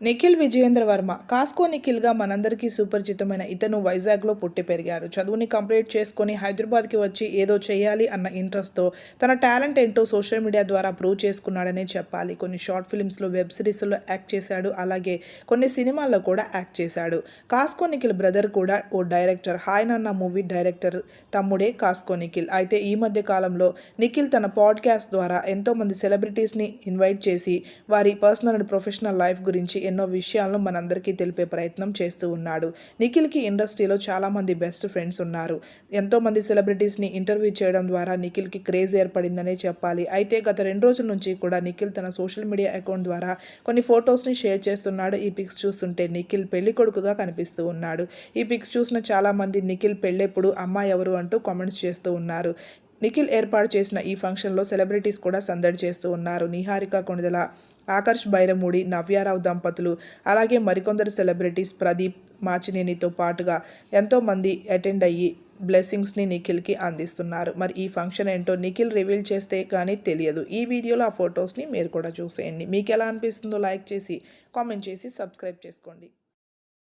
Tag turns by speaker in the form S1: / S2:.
S1: నిఖిల్ విజయేంద్ర వర్మ కాస్కో నిఖిల్గా మనందరికీ సుపరిచితమైన ఇతను వైజాగ్లో పుట్టి పెరిగాడు. చదువుని కంప్లీట్ చేసుకొని హైదరాబాద్కి వచ్చి ఏదో చేయాలి అన్న ఇంట్రెస్ట్తో తన టాలెంట్ ఏంటో సోషల్ మీడియా ద్వారా ప్రూవ్ చేసుకున్నాడనే చెప్పాలి. కొన్ని షార్ట్ ఫిల్మ్స్లో, వెబ్ సిరీస్లో యాక్ట్ చేశాడు. అలాగే కొన్ని సినిమాల్లో కూడా యాక్ట్ చేశాడు. కాస్కో నిఖిల్ బ్రదర్ కూడా ఓ డైరెక్టర్. హాయ్ నాన్న మూవీ డైరెక్టర్ తమ్ముడే కాస్కో నిఖిల్. అయితే ఈ మధ్య కాలంలో నిఖిల్ తన పాడ్కాస్ట్ ద్వారా ఎంతోమంది సెలబ్రిటీస్ని ఇన్వైట్ చేసి వారి పర్సనల్ అండ్ ప్రొఫెషనల్ లైఫ్ గురించి ఎన్నో విషయాలను మనందరికీ తెలిపే ప్రయత్నం చేస్తూ ఉన్నాడు. నిఖిల్కి ఇండస్ట్రీలో చాలామంది బెస్ట్ ఫ్రెండ్స్ ఉన్నారు. ఎంతోమంది సెలబ్రిటీస్ని ఇంటర్వ్యూ చేయడం ద్వారా నిఖిల్కి క్రేజ్ ఏర్పడిందనే చెప్పాలి. అయితే గత 2 రోజుల నుంచి కూడా నిఖిల్ తన సోషల్ మీడియా అకౌంట్ ద్వారా కొన్ని ఫొటోస్ని షేర్ చేస్తున్నాడు. ఈ పిక్స్ చూస్తుంటే నిఖిల్ పెళ్లి కొడుకుగా కనిపిస్తూ ఉన్నాడు. ఈ పిక్స్ చూసిన చాలామంది నిఖిల్ పెళ్ళెప్పుడు, అమ్మాయి ఎవరు అంటూ కామెంట్స్ చేస్తూ ఉన్నారు. నిఖిల్ ఏర్పాటు చేసిన ఈ ఫంక్షన్లో సెలబ్రిటీస్ కూడా సందడి చేస్తూ ఉన్నారు. నిహారిక కొణిదెల, ఆకర్ష్ బైరమూడి, నవ్యారావు దంపతులు, అలాగే మరికొందరు సెలబ్రిటీస్ ప్రదీప్ మాచినేనితో పాటుగా ఎంతోమంది అటెండ్ అయ్యి బ్లెస్సింగ్స్ని నిఖిల్కి అందిస్తున్నారు. మరి ఈ ఫంక్షన్ ఏంటో నిఖిల్ రివీల్ చేస్తే కానీ తెలియదు. ఈ వీడియోలో ఆ ఫొటోస్ని మీరు కూడా చూసేయండి. మీకు ఎలా అనిపిస్తుందో లైక్ చేసి, కామెంట్ చేసి, సబ్స్క్రైబ్ చేసుకోండి.